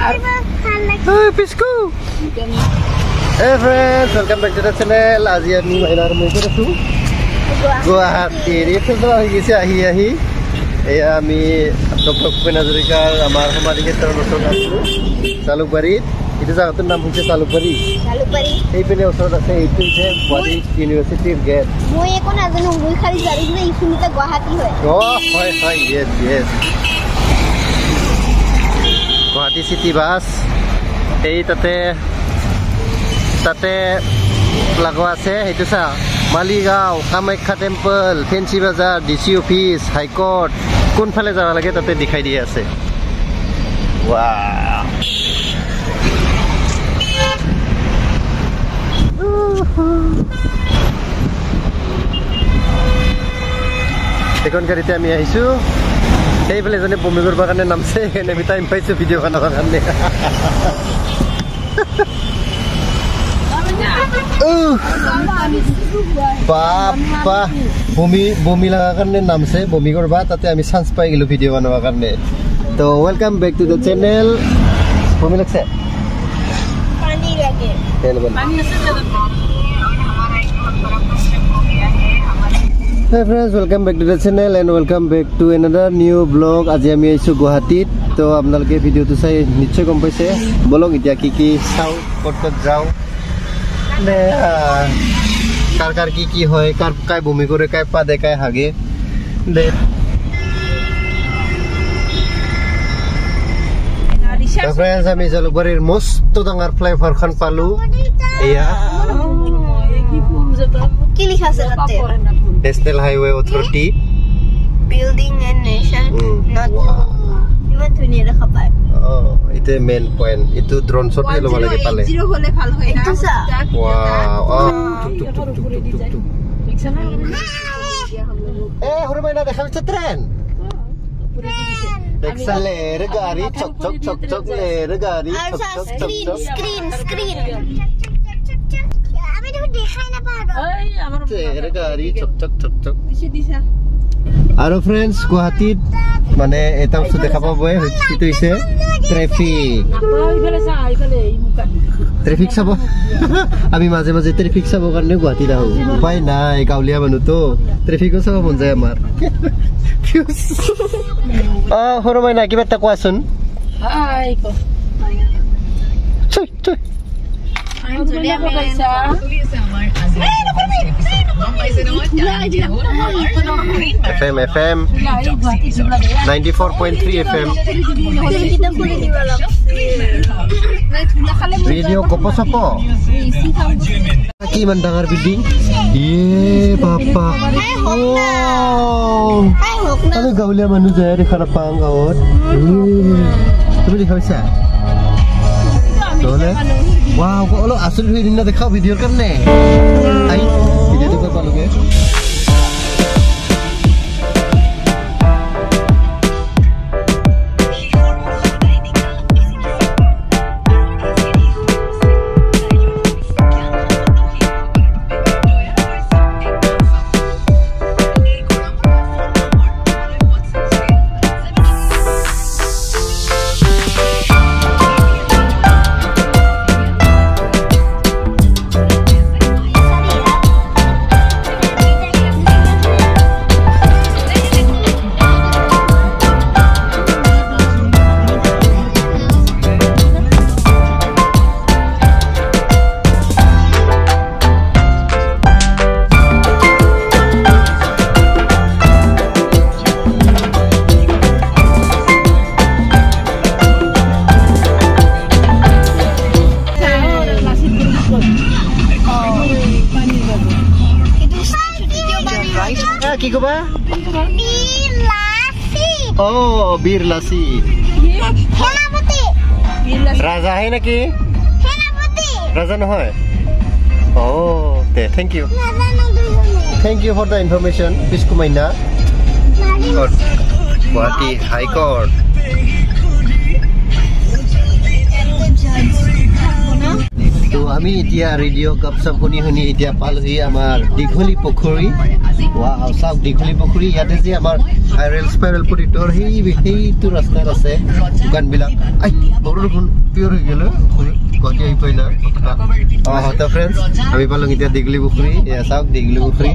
Hey, Pisco. Hey friends, welcome back to the channel. Aji ami mailar moi kore tu. Guwahati ri to ahi se ahi. Eya ami Dr. Bhupen Hazarikar amar hamari ke taron osor asu. Salukbari. Itu jagatur naam hoise Salukbari. Salukbari. Ei pene osor ase ei hoise Guwahati University gate. Moi ekon ajano moi khali jari na ifunita Guwahati hoy. Oh, hoy yes. Guwahati City Bus. Ei tate lago ase itu sa Maligaon Kamakhya Temple Fancy Bazaar DC Office High Court কোন ফালে যাওয়া লাগে তাতে দেখাই দিয়ে আছে wow এখন গাড়িতে আমি আহিছো এই ফালে জনে বমি করবার কারণে নামছে এখানে আমি টাইম পাইছো ভিডিও বানাবার কারণে বাবা বমি লাগা কারণে নামছে বমি করবা তাতে আমি চান্স পাই গেল ভিডিও বানাবার কারণে তো welcome back to the channel বমি লাগছে পানি লাগে পানি আছে Hey friends, welcome back to the channel and welcome back to another new vlog. Aji ami aisu Guwahati to apnaloke video tu sai nichchoi gom paise bolok itia ki sau kot jao ne kar ki hoy kar kai bumi kore kai pa de kai hage de So friends, ami Salukbarir mosto dangar flyover khan palu eya কি লিখা আছে তাতে National Highway Authority Building and Nation not ইমান ধুনীয়া দেখা পায় ইতে main point ইটো ড্রোন শট লব লাগে পালে জিরো হলে ভাল হয় না ওয়াও এ হরে মাইনা দেখা যাচ্ছে ট্রেন দেখছালে রে গাড়ি চক লে রে গাড়ি চক স্ক্রিন আৰু ফ্ৰেন্ডস গুৱাহাটীত মানে এটা বস্তু দেখা পাবই সেইটো হৈছে ট্ৰেফিক চাব আমি মাজে মাজে ট্ৰেফিক চাব কাৰণে গুৱাহাটীত আহো উপায় নাই গাঁৱলীয়া মানুহ তো ট্ৰেফিকো চাব মন যায় আমাৰ সৰু মাইনা কিবা এটা কোৱাচোন FM 94.3 FM video kopo sapo ki man dangar building ye papa oh ane gaulya manu jaya re khara pang gaot tumi dikhaisa tole wow ko lo asli hui dinna dekhao video karne ai video to paloge কি কবা বিরলাসি বিরলাসি সেনাপতি রাজা হয় নাকি সেনাপতি রাজা নহয় thank you for the information পিসকু মাইনা গুৱাহাটী হাই কোৰ্ট তো আমি এতিয়া ৰেডিও কাপসাপ শুনি এতিয়া পালহি আমাৰ দীঘলী পুখুৰী ওয়াও সাব দীঘলী পুখুৰী ইয়াতে যে আমাৰ আইৰেল স্পাইৰেল পটেটোৰ সেইটো ৰাস্তাত আছে দোকানবিলাক বৰষুণ পিয়ৰ হৈ গ'ল গুৱাহাটী আহি পাইলা তো ফ্ৰেণ্ডছ আমি পালোঁ এতিয়া দীঘলী পুখুৰী এয়া চাওক দীঘলী পুখুৰী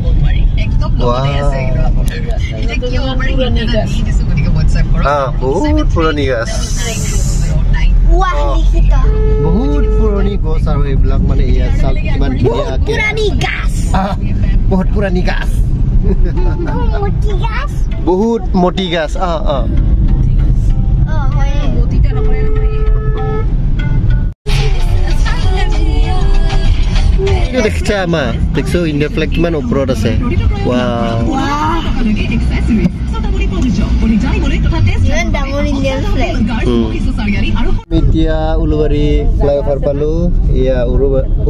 বহুত পুৰণি গাছ বহুত পুৰণি গছ আৰু এইবিলাক মানে ইয়াত চাওক কিমান ধুনীয়াকে বহুত পুৰণি গাছ বহুত মোটি গাছ দেখছে আমা দেখছো ইণ্ডিয়া ফ্লেগ কিমান ওপৰত আছে এতিয়া উলুবাৰী ফ্লাইঅভাৰ পালো এয়া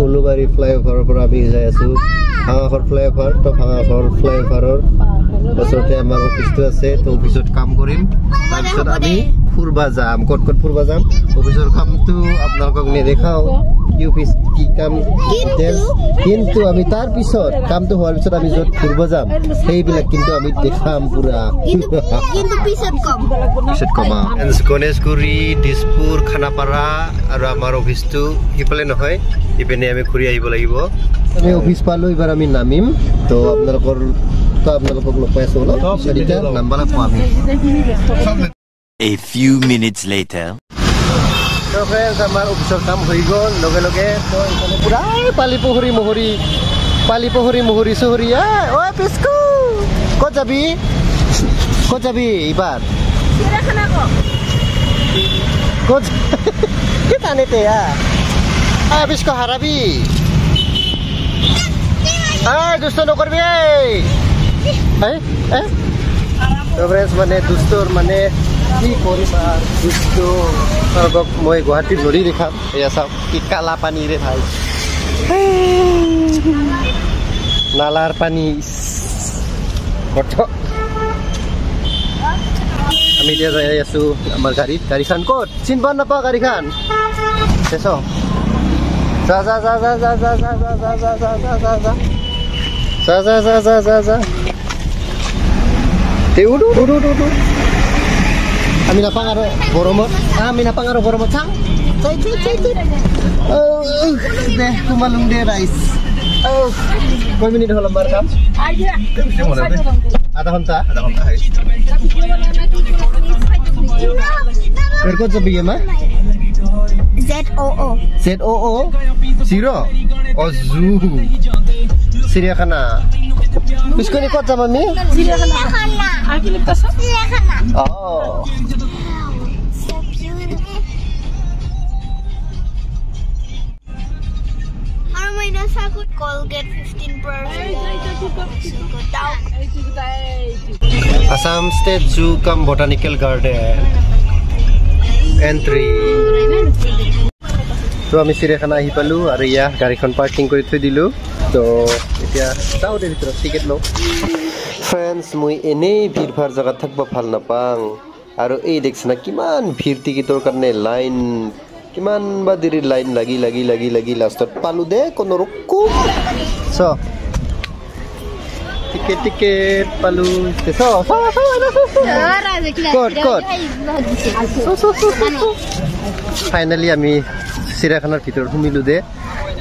উলুবাৰী ফ্লাইঅভাৰৰ পৰা আমি যাই আছো ভাঙাঘৰ ফ্লাইঅভাৰ তো ভাঙাঘৰ ফ্লাইঅভাৰৰ ওচৰতে আমাৰ অফিচটো আছে তো অফিচত কাম কৰিম তাৰপিছত আমি ফুৰবা যাম ক'ত ক'ত ফুৰবা যাম অফিচৰ কামটো আপোনালোকক নেদেখাও কি অফিচ কি কাম কিন্তু আমি তাৰ পিছত কামটো হোৱাৰ পিছত আমি য'ত ফুৰব যাম সেইবিলাক কিন্তু আমি দেখাম পুৰা পিছত কম গণেশগুৰি দিছপুৰ খানাপাৰা আৰু আমাৰ অফিচটো সিফালে নহয় ইপিনে আমি ঘূৰি আহিব লাগিব আমি অফিচ পালো এইবাৰ আমি নামিম তো আপোনালোকক লগ পাই আছো নাম্বাৰ আমি A few minutes later. So friends, আমাৰ অফিচৰ কাম হৈ গ'ল লগে লগে তো এখানে পুৰা পালি পুখুৰী মহৰী চহৰী ঐ পিস্কু ক'ত যাবি এইবাৰ ক'ত কি টানেতে পিস্কু হাৰাবি দুষ্ট নকৰবি তো ফ্ৰেণ্ডছ মানে দুষ্টৰ মানে কি কৰিবা দুষ্ট মই গুৱাহাটীত নদী দেখাম এয়া চাওক কি কালা পানীৰে ভাল নালাৰ পানী আমি এতিয়া যাই আছো আমাৰ গাড়ীখন ক'ত চিন পাওঁ নাপাওঁ গাড়ীখন চেচ যা আমি নাপাং আৰু গৰমত চাওঁ দে তোমালোক দে ৰাইজ কয় মিনিট হ'ল আমাৰ কাম আধা ঘণ্টা ক'ত যাবি মা ZOO জিৰ' জু চিৰিয়াখানা পিছকনি ক'ত যাম আমি Assam State Zoo cum Botanical Garden entry তো আমি চিৰিয়াখানা আহি পালোঁ আৰু ইয়া গাড়ীখন পাৰ্কিং কৰি থৈ দিলোঁ তো এতিয়া যাওঁ দে ভিতৰত টিকেট লওঁ ফ্ৰেণ্ডছ মই এনেই ভিৰ ভাৰ জেগাত থাকিব ভাল নাপাওঁ আৰু এই দেখছ না কিমান ভিৰ টিকেটৰ কাৰণে লাইন কিমান বা দেৰি লাইন লাগি লাষ্টত পালোঁ দে কোনো ৰকম টিকেট পালোঁ ফাইনেলি আমি চিৰিয়াখানাৰ ভিতৰত সোমিলোঁ দে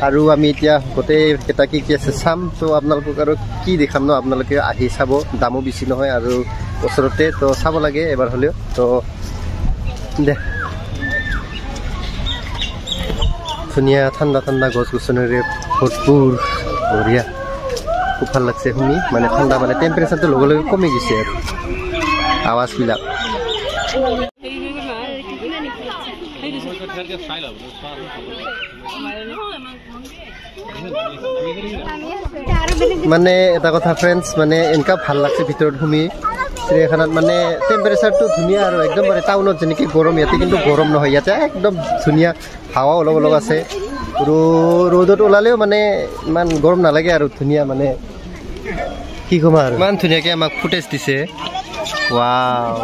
আৰু আমি এতিয়া গোটেইকেইটা কি আছে চাম তো আপোনালোকক আৰু কি দেখাম ন আপোনালোকে আহি চাব দামো বেছি নহয় আৰু ওচৰতে তো চাব লাগে এবাৰ হ'লেও তো দে ধুনীয়া ঠাণ্ডা গছ গছনিৰে ভৰপূৰ বঢ়িয়া খুব ভাল লাগছে শুনি মানে ঠাণ্ডা মানে টেম্পাৰেচাৰটো লগে লগে কমি গৈছে আৰু আৱাজবিলাক মানে এটা কথা ফ্ৰেণ্ডছ মানে এনেকা ভাল লাগছে ভিতৰত সোমি চিৰিয়াখানাত মানে টেম্পাৰেচাৰটো ধুনীয়া আৰু একদম মানে টাউনত যেনেকৈ গৰম ইয়াতে কিন্তু গৰম নহয় ইয়াতে একদম ধুনীয়া হাৱা অলপ আছে ৰ'দত ওলালেও মানে ইমান গৰম নালাগে আৰু ধুনীয়া মানে কি ক'ম আৰু ইমান ধুনীয়াকৈ আমাক ফুটেজ দিছে ৱাও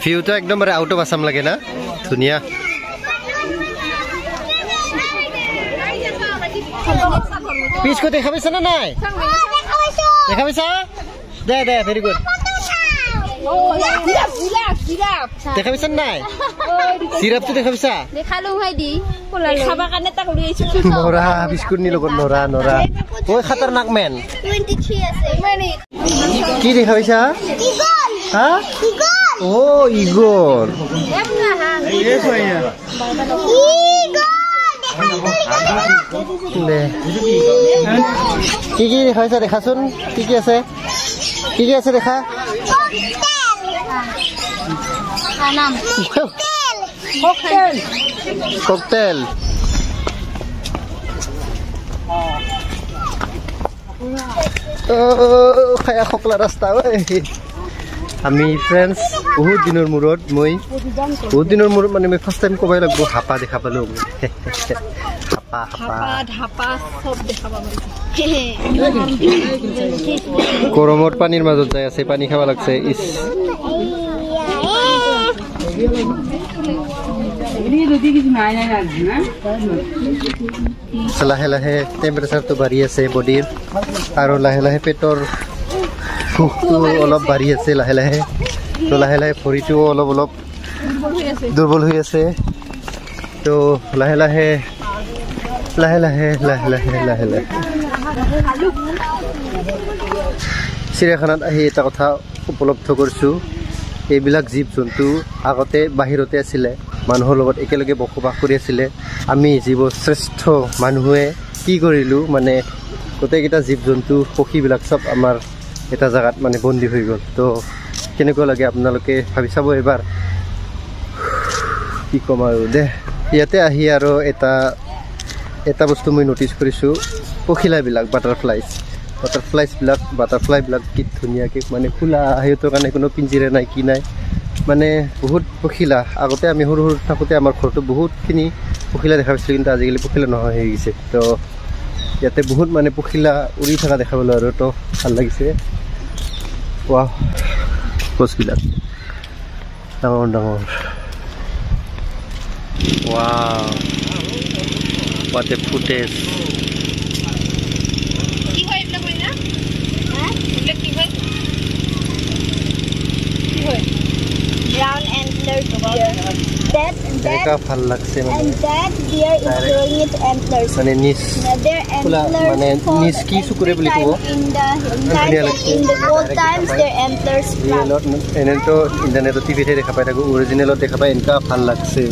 ভিউটো একদম আউট অফ আসাম লাগে না ধুনীয়া পিচকো দেখা পাইছা না নাই দেখা পাইছা দে দে ভেরি গুড দেখা পাইছা নাই সিরাপটো দেখা পাইছা দেখালো ভাই দি খাবা কানে তাক লৈ আইছো নৰা বিস্কুট নি লগত নৰা নৰা ওই খতৰনাক মেন 23 আছে মানে কি দেখা পাইছা ইগল হা ইগল ও ইগল এমনা হা ইগল দে কি দেখা পাইছা দেখাচোন কি আছে দেখা নাম ককটেল খায়া খকলা ৰাস্তা আমি ফ্ৰেণ্ডছ বহুত দিনৰ মূৰত মানে মই ফাৰ্ষ্ট টাইম ক'বই লাগিব হাপা দেখা পালোঁ হাপা চব দেখা পাব গৰমত পানীৰ মাজত যাই আছে পানী খাব লাগছে লাহে লাহে টেম্পাৰেচাৰটো বাঢ়ি আছে বডিৰ আৰু লাহে লাহে পেটৰ ভোকটো অলপ বাঢ়ি আছে লাহে লাহে তো লাহে লাহে ভৰিটোও অলপ অলপ দুৰ্বল হৈ আছে তো লাহে লাহে চিৰিয়াখানাত আহি এটা কথা উপলব্ধ কৰিছোঁ এইবিলাক জীৱ জন্তু আগতে বাহিৰতে আছিলে মানুহৰ লগত একেলগে বসবাস কৰি আছিলে আমি জীৱশ্ৰেষ্ঠ মানুহে কি কৰিলোঁ মানে গোটেইকেইটা জীৱ জন্তু পক্ষীবিলাক চব আমাৰ এটা জেগাত মানে বন্দী হৈ গ'ল তো কেনেকুৱা লাগে আপোনালোকে ভাবি চাব এবাৰ কি ক'ম আৰু দে ইয়াতে আহি আৰু এটা বস্তু মই নটিচ কৰিছোঁ পখিলাবিলাক বাটাৰফ্লাইবিলাক কি ধুনীয়াকৈ মানে খোলা সিহঁতৰ কাৰণে কোনো পিঞ্জিৰা নাই কি নাই মানে বহুত পখিলা আগতে আমি সৰু থাকোঁতে আমাৰ ঘৰটো বহুতখিনি পখিলা দেখা পাইছিলোঁ কিন্তু আজিকালি পখিলা নহয় হৈ গৈছে তো ইয়াতে বহুত মানে পখিলা উৰি থকা দেখা পালোঁ আৰু তো ভাল লাগিছে ৱাহ গছবিলাক ডাঙৰ ৱাও what a footage কি হয় এটা কই না হ্যাঁ এটা কি হয় brown antlers deer that ভাল লাগছে and that deer is growing its antlers মানে their antlers কি চুকুৰে বুলি ক'ব in the old times their antlers এনেতো ইণ্টাৰনেটত টিভিতে দেখা পাই থাকোঁ অৰিজিনেলত দেখা পাই এনেকুৱা ভাল লাগছে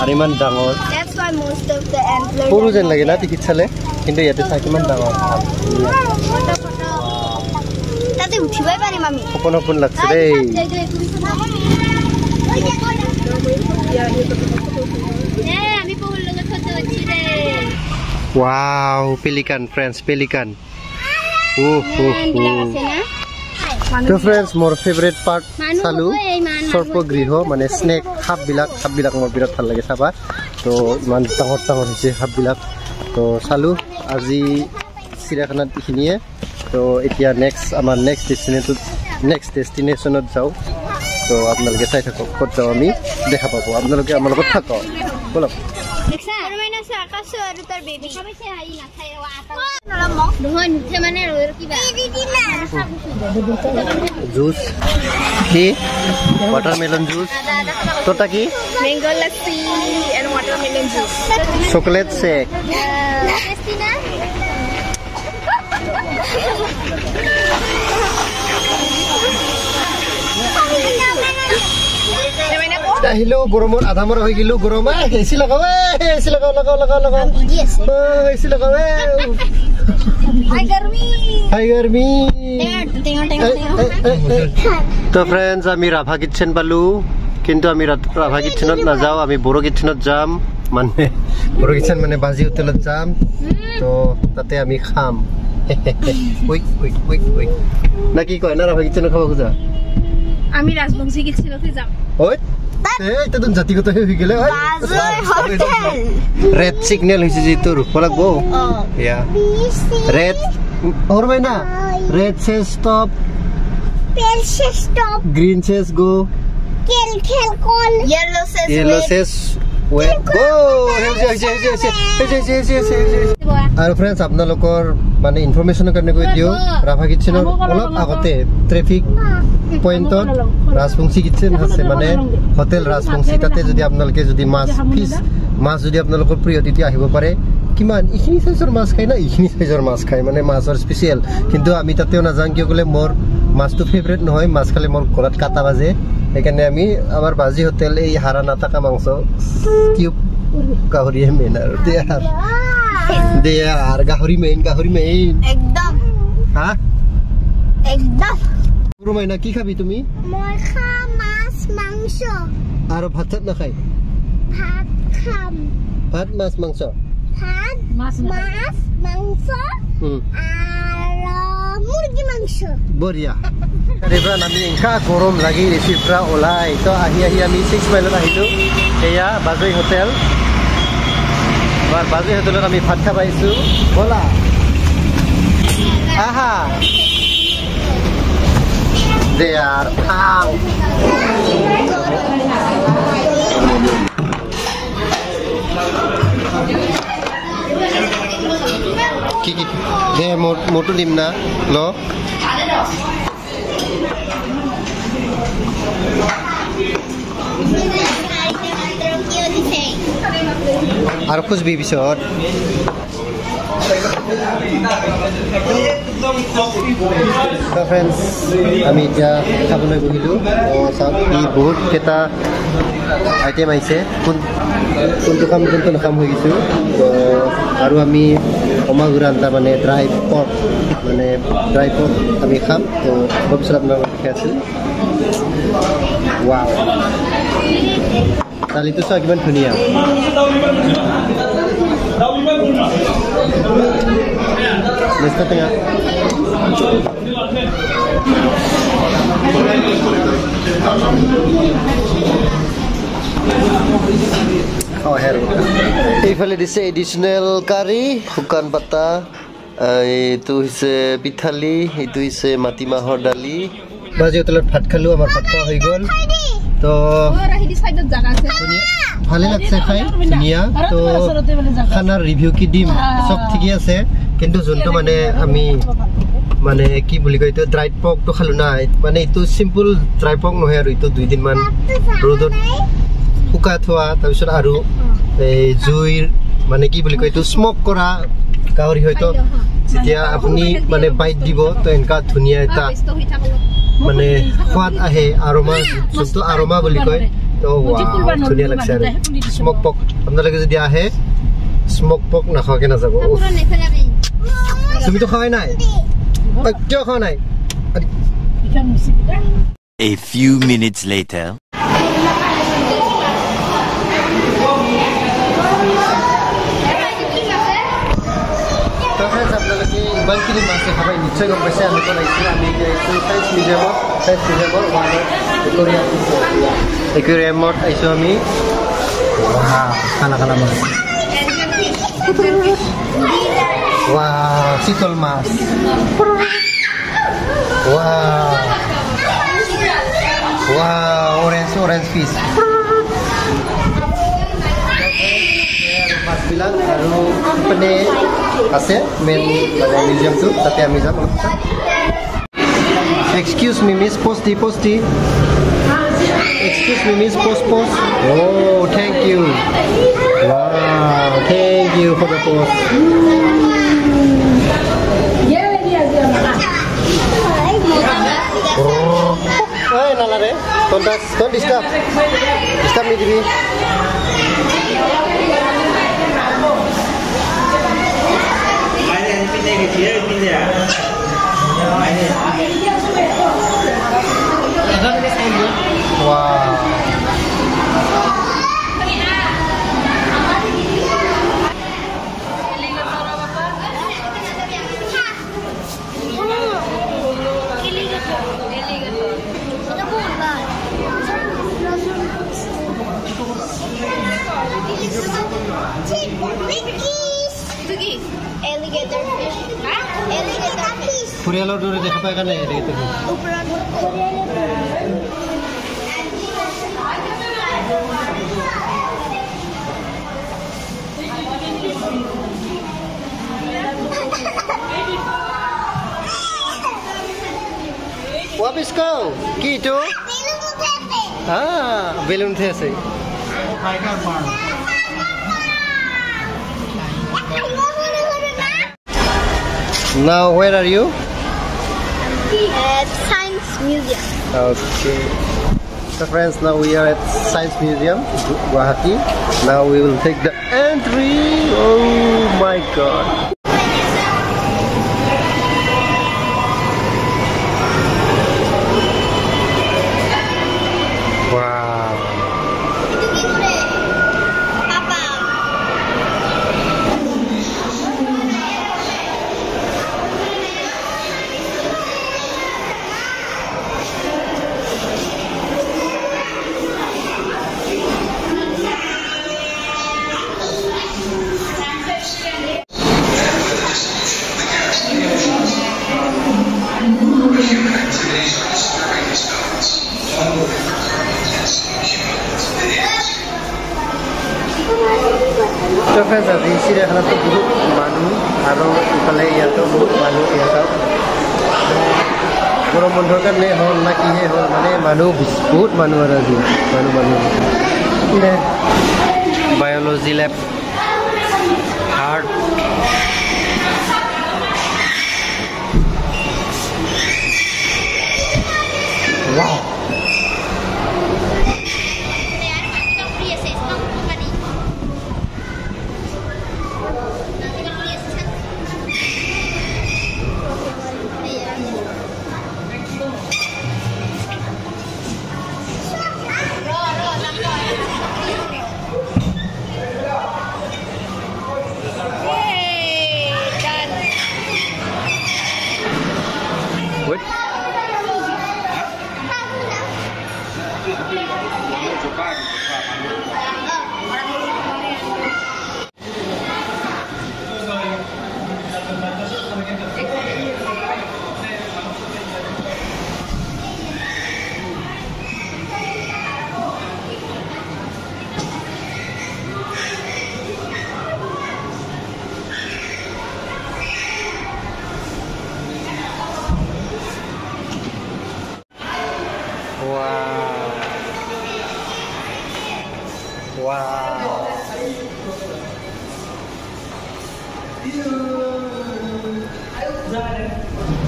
আৰু ইমান ডাঙৰ that's why most of the antlers সৰু যেন লাগে না টিভিত চালে কিন্তু ইয়াতে চাই কিমান ডাঙৰ তাতে উঠিবই পাৰিম আমি সপোন লাগছে দেই আমি বহু লগত ফটো উঠি দে wow pelican friends pelican তো ফ্ৰেণ্ডছ মোৰ ফেভৰেট পাৰ্ট চালোঁ সৰ্পগৃহ মানে স্নেক সাপবিলাক মোৰ বিৰাট ভাল লাগে চাবা তো ইমান ডাঙৰ হৈছে সাপবিলাক তো চালোঁ আজি চিৰিয়াখানাত এইখিনিয়ে তো এতিয়া আমাৰ নেক্সট ডেষ্টিনেশ্যনত যাওঁ তো আপোনালোকে চাই থাকক ক'ত যাওঁ আমি দেখা পাব আপোনালোকে আমাৰ লগত থাকক বলক জুচ কি watermelon juice তোটা কি mango lassi and watermelon juice chocolate shake tasty na আহিলো গৰমত আধা মৰা হৈ গিলো গৰম এচি লগাও এচি লগাও এচি লগাও হাই গৰমি তো ফ্ৰেণ্ডছ আমি ৰাভা কিটচেন পালোঁ কিন্তু আমি ৰাভা কিটচেনত নাযাওঁ আমি বড়ো কিটচেনত যাম মানে বড়ো কিটচেন মানে বাজি হোটেলত যাম তো তাতে আমি খাম না কি কয় না ৰাভা কিটচেনত খাব খোজা আমি রাজবংশী কিটচেনতে যাম ওই এটা তো জাতিগত হৈ গেলে রেড সিগন্যাল হইছে যে তো রুপ লাগবো ইয়া রেড और भाई ना रेड से स्टॉप पेल से स्टॉप ग्रीन से गो Yellow says Yellow wait. says wait. Go! আৰু ফ্ৰেণ্ডছ আপোনালোকৰ মানে ইনফৰমেশ্যনৰ কাৰণে কৈ দিওঁ ৰাভা কিটচেনৰ অলপ আগতে ট্ৰেফিক পইণ্টত ৰাজবংশী কিটচেন আছে মানে হোটেল ৰাজবংশী তাতে যদি আপোনালোকে যদি মাছ ফিছ মাছ যদি আপোনালোকৰ প্ৰিয় তেতিয়া আহিব পাৰে কিমান এইখিনি সাইজৰ মাছ খায় না এইখিনি সাইজৰ মাছ খায় মানে মাছৰ স্পেচিয়েল কিন্তু আমি তাতেও নাযাওঁ কিয় ক'লে মোৰ মাছটো ফেভৰেট নহয় মাছ খালে মোৰ ঘৰত কাটা বাজে সেইকাৰণে আমি আমাৰ বাজি হোটেল এই হাৰা নাথাকা মাংস কিউব গাহৰিয়ে মেইন আৰু দেয়াৰ গাহৰি মেইন একদম হা একদম গুৰু মাইনা কি খাবি তুমি মই খাম মাছ মাংস আৰু ভাত চাত নাখায় ভাত খাম ভাত মাছ মাংস ভাত মাছ মাংস আৰু মুৰ্গী মাংস বঢ়িয়া তাৰেপৰা আমি ইংখা গৰম লাগি ৰেচিৰ পৰা ওলাই তো আহি আমি 6 মাইলত আহিলোঁ এয়া বাজৈ হোটেল বাজৈ হোটেলত আমি ভাত খাব আহিছোঁ ব'লা আহা দেয়াৰ কি দে মোৰটো দিম না ল আৰু খুঁজবি পিছত ফ্ৰেণ্ডছ আমি এতিয়া খাবলৈ বহিলোঁ চাওক ই বহুতকেইটা আইটেম আহিছে কোনটো খাম কোনটো নাখাম হৈ গৈছোঁ আৰু আমি অমাগুৰা আঞ্জা মানে ড্ৰাই পৰ্ক আমি খাম তো পিছত আপোনালোকক দেখাই আছোঁ ৱাও দালিটো চোৱা কিমান ধুনীয়া মেষ্টা টেঙা এইফালে দিছে এডিশ্যনেল কাৰী শুকান পাতা এইটো হৈছে পিঠালি এইটো হৈছে মাটিমাহৰ দালি বাজি হোটেলত ভাত খালোঁ আমাৰ ভাত খোৱা হৈ গ'ল তো ভালে লাগছে খাই ধুনীয়া তো খানাৰ ৰিভিউ কি দিম চব ঠিকে আছে কিন্তু যোনটো মানে আমি মানে কি বুলি কয় এইটো ড্ৰাইড পৰ্কটো খালোঁ না মানে এইটো চিম্পল ড্ৰাই পৰ্ক নহয় আৰু এইটো 2 দিনমান ৰ'দত শুকাই থোৱা তাৰপিছত আৰু এই জুইৰ মানে কি বুলি কয় এইটো স্মক কৰা গাহৰি হয়তো যেতিয়া আপুনি মানে বাইট দিব তো এনেকুৱা ধুনীয়া এটা মানে সোৱাদ আহে আৰমা যোনটো আৰমা বুলি কয় তো ধুনীয়া লাগছে আৰু স্মক পৰ্ক আপোনালোকে যদি আহে স্মক পৰ্ক নাখোৱাকৈ নাযাব তুমিতো খোৱাই নাই কিয় খোৱা নাই A few minutes later ইমানখিনি মাছ খাবাই নিশ্চয় গম পাইছে আমি ক'ত আহিছোঁ আমি এতিয়া আহিছোঁ চায়েন্স মিউজিয়ামৰ একুৱেৰিয়ামত আহিছোঁ আমি খানা মাছ চিতল মাছ অৰেঞ্জ ফিছ মাছবিলাক আৰু ইপিনে আছে মেইন মানে মিউজিয়ামটো তাতে আমি যাম excuse me miss post excuse me miss post thank you thank you for the post নালাগে don't disturb me dibi Alligator fish. Alligator fish. Purialo dulu deh apa kan ya itu. Obisco, Kito. Ah, balloon these. Now, where are you? At Science Museum. Okay. So friends, now we are at Science Museum, Guwahati. Now we will take the entry. Oh my God. Wow. So friends, as you see, there are बहुत मानू आरो इफाले यातो बहुत मानू यातो गरम बंधर कारणे हल ना किहे हल माने मानू बहुत मानू आरो আজি मानू biology lab heart wow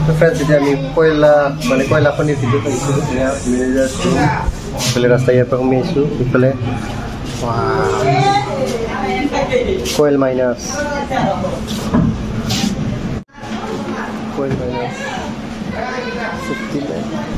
So friends, jadi kami koila pun di situ kan itu ya, manajer tu, boleh rasa ya pak mesu, boleh, wow, coil minus, 69.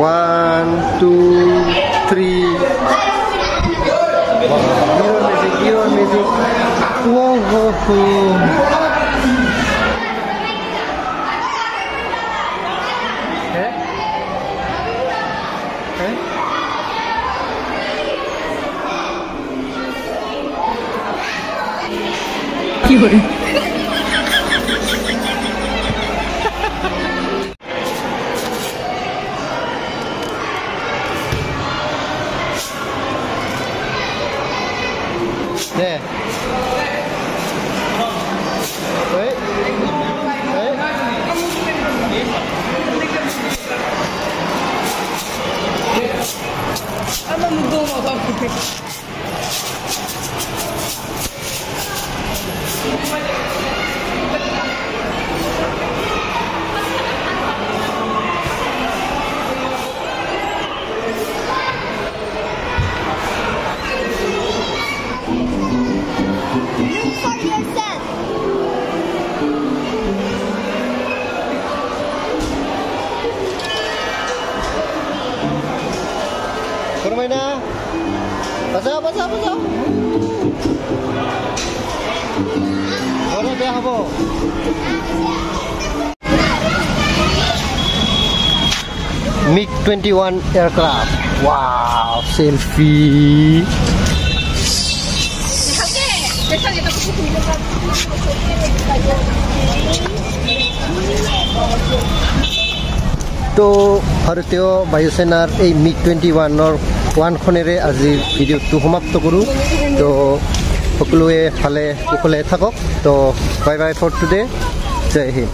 One, two, three. You're amazing. Whoa, whoa, whoa. There. Wait. Wait. Bermaina. Pasal. Orang dia apa? MiG-21 aircraft. Wow, selfie. তো ভারতীয় বায়ুসেনার এই MiG-21 one খনেৰে আজি ভিডিঅ'টো সমাপ্ত কৰোঁ তো সকলোৱে ভালে কুশলে থাকক তো বাই বাই ফৰ টুডে জয় হিন্দ